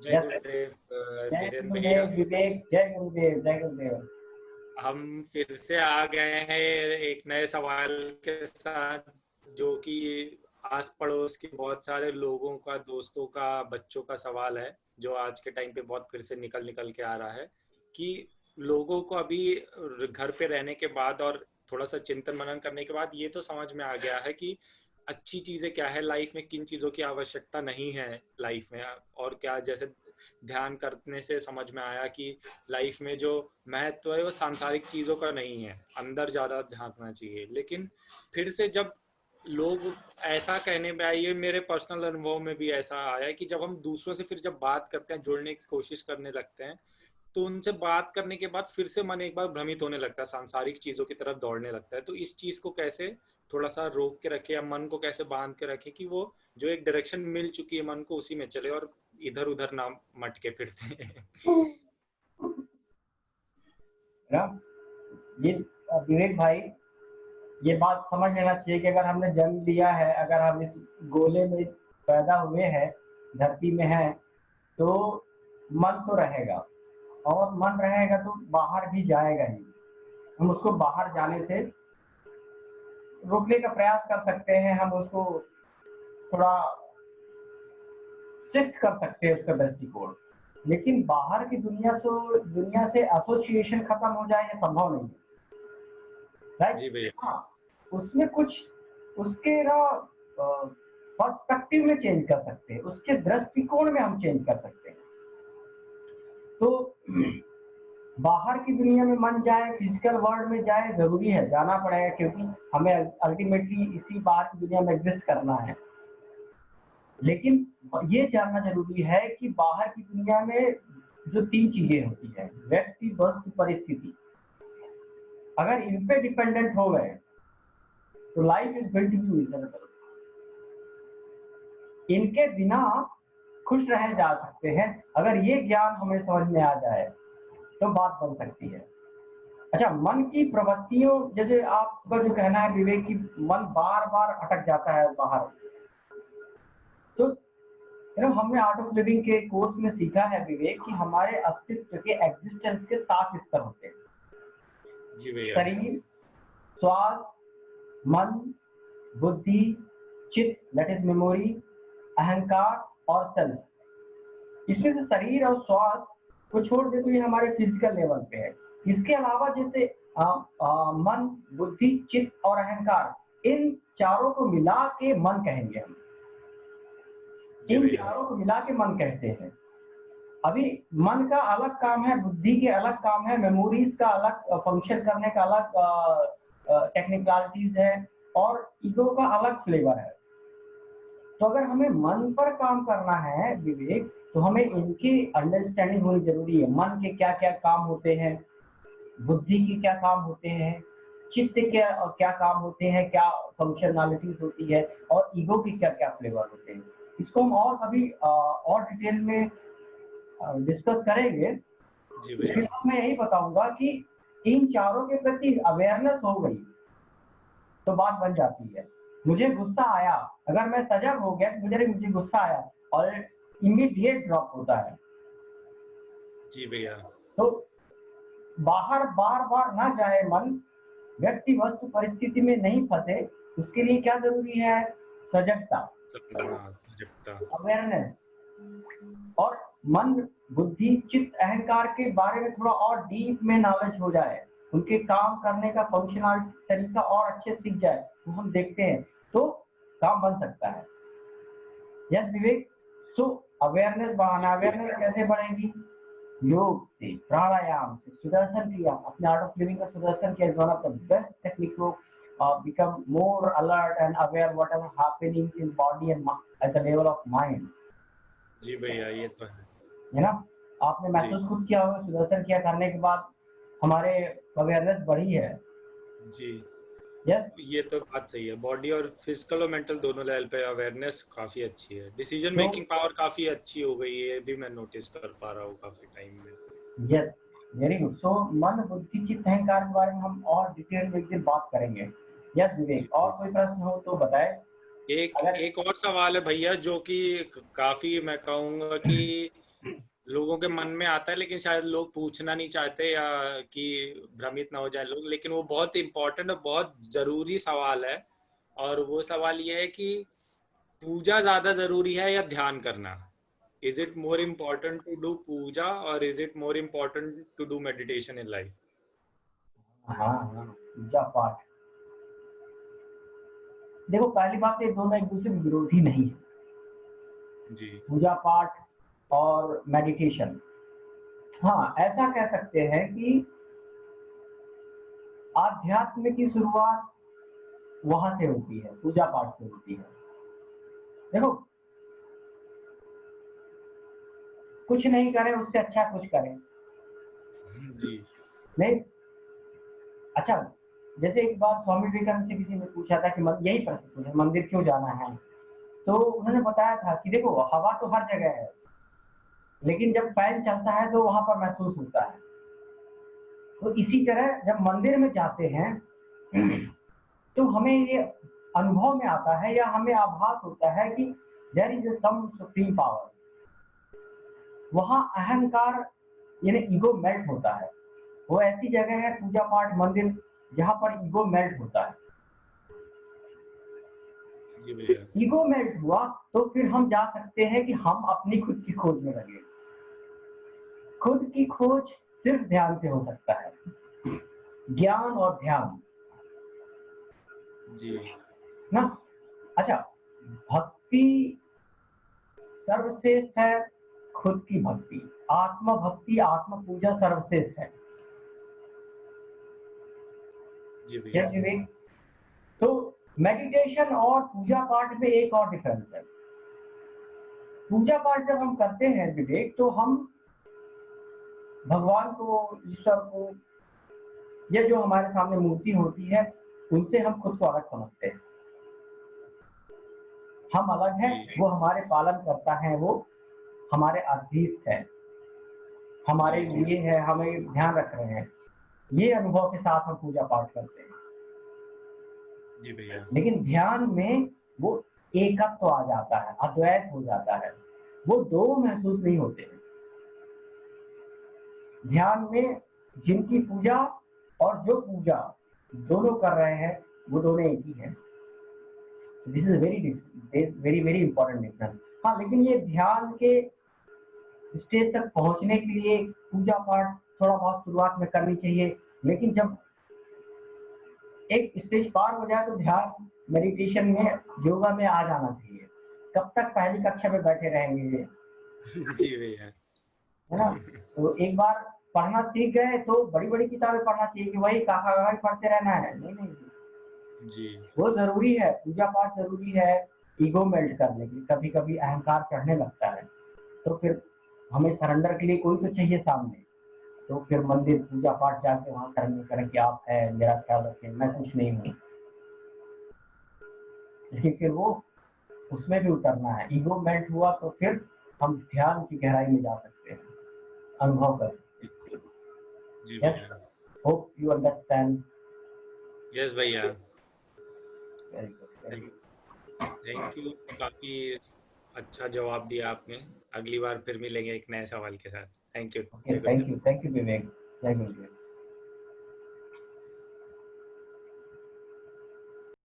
जय यस, गुरुदेव जय धीरेन भैया। गुरुदेव विवेक, जय गुरुदेव, जय गुरुदेव। हम फिर से आ गए हैं एक नए सवाल के साथ, जो कि आस पड़ोस के बहुत सारे लोगों का, दोस्तों का, बच्चों का सवाल है, जो आज के टाइम पे बहुत फिर से निकल निकल के आ रहा है कि लोगों को अभी घर पे रहने के बाद और थोड़ा सा चिंतन मनन करने के बाद ये तो समझ में आ गया है कि अच्छी चीजें क्या है लाइफ में, किन चीजों की आवश्यकता नहीं है लाइफ में, और क्या, जैसे ध्यान करने से समझ में आया कि लाइफ में जो महत्व है वो सांसारिक चीजों का नहीं है, अंदर ज्यादा झांकना चाहिए। लेकिन फिर से जब लोग ऐसा कहने में आए, ये मेरे पर्सनल अनुभव में भी ऐसा आया है कि जब हम दूसरों से फिर जब बात करते हैं, जुड़ने की कोशिश करने लगते हैं, तो उनसे बात करने के बाद फिर से मन एक बार भ्रमित होने लगता है, सांसारिक चीजों की तरफ दौड़ने लगता है। तो इस चीज को कैसे थोड़ा सा रोक के रखे, या मन को कैसे बांध के रखे कि वो जो एक डायरेक्शन मिल चुकी है मन को उसी में चले और इधर उधर ना मटके फिरते हैं। ना ये विवेक भाई, ये बात समझ लेना चाहिए कि अगर हमने जन्म लिया है, अगर हम इस गोले में पैदा हुए हैं, धरती में हैं, तो मन तो रहेगा, और मन रहेगा तो बाहर भी जाएगा ही। हम उसको बाहर जाने से रोकने का प्रयास कर सकते हैं, हम उसको थोड़ा शिफ्ट कर सकते हैं उसका दृष्टिकोण। लेकिन बाहर की दुनिया से एसोसिएशन खत्म हो जाए, ये संभव नहीं है, राइट? जी भैया। हाँ, उसमें कुछ उसके ना पर्सपेक्टिव में चेंज कर सकते हैं, उसके दृष्टिकोण में हम चेंज कर सकते हैं। तो बाहर की दुनिया में मन जाए, फिजिकल वर्ल्ड में जाए, जरूरी है, जाना पड़ेगा, क्योंकि हमें अल्टीमेटली इसी बाहर की दुनिया में एग्जिस्ट करना है। लेकिन ये जानना जरूरी है कि बाहर की दुनिया में जो तीन चीजें होती है, व्यक्ति, वस्तु, परिस्थिति, अगर इन पे डिपेंडेंट हो गए तो life is going to be miserable. इनके बिना खुश रहे जा सकते हैं, अगर ये ज्ञान हमें समझ में आ जाए तो बात बन सकती है। अच्छा, मन की प्रवृत्तियों, जैसे आपका जो कहना है विवेक, की मन बार बार अटक जाता है बाहर, तो हमने आर्ट ऑफ लिविंग के कोर्स में सीखा है विवेक कि हमारे अस्तित्व के, एग्जिस्टेंस के 7 स्तर होते हैं। जी भैया। शरीर, श्वास, मन, बुद्धि, चित्त दैट इज मेमोरी, अहंकार और सेल्फ। इसमें से शरीर और श्वास को छोड़ दे तो ये हमारे फिजिकल लेवल पे है। इसके अलावा जैसे मन, बुद्धि, चित्त और अहंकार, इन चारों को मिला के मन कहेंगे हम। जी इन भैया। चारों को मिला के मन कहते हैं। अभी मन का अलग काम है, बुद्धि के अलग काम है, मेमोरीज का अलग फंक्शन करने का अलग टेक्निकलिटीज है, और ईगो का अलग फ्लेवर है। तो अगर हमें मन पर काम करना है विवेक, तो हमें इनकी अंडरस्टैंडिंग होनी जरूरी है। मन के क्या क्या काम होते हैं, बुद्धि के क्या काम होते हैं, चित्त के क्या काम होते हैं, क्या फंक्शनैलिटीज होती है, और ईगो के क्या क्या फ्लेवर होते हैं। इसको हम और अभी और डिटेल में डिस्कस करेंगे। जी भैया। फिलहाल मैं यही बताऊंगा कि इन चारों के प्रति अवेयरनेस हो गई तो बात बन जाती है। मुझे गुस्सा आया, अगर मैं सजग हो गया तो मुझे गुस्सा आया, और इमीडिएट ड्रॉप होता है। जी भैया। तो बाहर बार बार ना जाए मन, व्यक्ति, वस्तु, परिस्थिति में नहीं फंसे, उसके लिए क्या जरूरी है? सजगता, हाँ, सजगता। अवेयरनेस, और मन, बुद्धि, चित्त, अहंकार के बारे में थोड़ा और डीप में नॉलेज हो जाए, उनके काम करने का फंक्शनल तरीका और अच्छे सीख जाए, तो हम देखते हैं तो काम बन सकता है। यस विवेक, सो अवेयरनेस बढ़ाना, जी भैया। अवेयरनेस कैसे बढ़ेगी? योग से, प्राणायाम से, सुदर्शन क्रिया, अपने आर्ट ऑफ लिविंग का Sudarshan Kriya is one of the best technique to become more alert and aware whatever happening in body and at the level of mind, जी भैया, ये तो है। है ना? आपने जी। महसूस खुद किया होगा, सुदर्शन क्रिया करने के बाद हमारे अवेयरनेस बढ़ी है। जी, यस, ये तो बात सही है, बॉडी और फिजिकल और मेंटल दोनों लेवल पे अवेयरनेस काफी अच्छी है, डिसीजन तो मेकिंग पावर काफी अच्छी हो गई है, ये भी मैं नोटिस कर पा रहा हूँ काफी टाइम में। Yes, very good. सो मन, बुद्धि, चित्त, अहंकार के बारे में हम और डिटेल में एक दिन बात करेंगे। यस जी विवेक, और भैया। कोई प्रश्न हो तो बताए। एक अगर एक और सवाल है भैया, जो कि काफी मैं कहूँगा कि लोगों के मन में आता है, लेकिन शायद लोग पूछना नहीं चाहते या कि भ्रमित ना हो जाए लोग, लेकिन वो बहुत इंपॉर्टेंट और बहुत जरूरी सवाल है। और वो सवाल ये है कि पूजा ज्यादा जरूरी है या ध्यान करना? Is it more important to do puja और is it more important to do meditation in life? हाँ हाँ, पूजा पाठ। देखो पहली बात तो ये दोनों एक दूसरे के विरोधी नहीं है, जी पूजा पाठ और मेडिटेशन। हाँ, ऐसा कह सकते हैं कि आध्यात्म की शुरुआत वहां से होती है, पूजा पाठ से होती है। देखो, कुछ नहीं करें उससे अच्छा कुछ करें। जी नहीं, अच्छा, जैसे एक बार स्वामी विवेकानंद से किसी ने पूछा था कि यही प्रश्न पूछा, मंदिर क्यों जाना है? तो उन्होंने बताया था कि देखो, हवा तो हर जगह है, लेकिन जब फैन चलता है तो वहां पर महसूस होता है। तो इसी तरह जब मंदिर में जाते हैं तो हमें ये अनुभव में आता है या हमें आभास होता है कि there is some supreme power. वहां अहंकार यानी ईगो मेल्ट होता है। वो ऐसी जगह है पूजा पाठ मंदिर जहां पर ईगो मेल्ट होता है। जी भैया। ईगो मेल्ट हुआ तो फिर हम जा सकते हैं कि हम अपनी खुद की खोज में लगे। खुद की खोज सिर्फ ध्यान से हो सकता है, ज्ञान और ध्यान जी ना। अच्छा, भक्ति सर्वश्रेष्ठ है, खुद की भक्ति, आत्म भक्ति, आत्म पूजा सर्वश्रेष्ठ है। जी भैया। जय विवेक। तो मेडिटेशन और पूजा पाठ में एक और डिफरेंस है। पूजा पाठ जब हम करते हैं विवेक, तो हम भगवान को, ईश्वर को, या जो हमारे सामने मूर्ति होती है, उनसे हम खुद को अलग समझते हैं। हम अलग हैं, जी वो हमारे पालन करता है, वो हमारे अधीष्ट है, हमारे जी। जी लिए है, हमें ध्यान रख रहे हैं। ये अनुभव के साथ हम पूजा पाठ करते हैं। जी भैया। लेकिन ध्यान में वो एकत्व आ जाता है, अद्वैत हो जाता है, वो दो महसूस नहीं होते। ध्यान में जिनकी पूजा और जो पूजा दोनों कर रहे हैं, वो दोनों एक ही है। This is very very important difference. हाँ, लेकिन ये ध्यान के स्टेज तक पहुंचने के लिए पूजा पाठ थोड़ा बहुत शुरुआत में करनी चाहिए, लेकिन जब एक स्टेज पार हो जाए तो ध्यान मेडिटेशन में, योगा में आ जाना चाहिए। कब तक पहली कक्षा में बैठे रहेंगे, जी भैया। है ना? तो एक बार पढ़ना सीख गए तो बड़ी बड़ी किताबें पढ़ना चाहिए कि वही कहा पढ़ते रहना है, नहीं नहीं। जी वो जरूरी है, पूजा पाठ जरूरी है ईगो मेल्ट करने के लिए। कभी कभी अहंकार चढ़ने लगता है, तो फिर हमें सरेंडर के लिए कोई तो चाहिए सामने। तो फिर मंदिर पूजा पाठ जाके वहां सरेंडर करें कि आप है, मेरा ख्याल रखें, मैं कुछ नहीं हूँ। लेकिन फिर वो उसमें भी उतरना है। ईगो मेल्ट हुआ तो फिर हम ध्यान की गहराई में जा सकते हैं, अनुभव कर सकते जी हैं। भैया। Yes, hope you understand. Yes भैया। Very good, very good. Thank you. काफी अच्छा जवाब दिया आपने। अगली बार फिर मिलेंगे एक नए सवाल के साथ। Thank you. ओके, जय गुरुदेव। थैंक यू विवेक। जय गुरुदेव।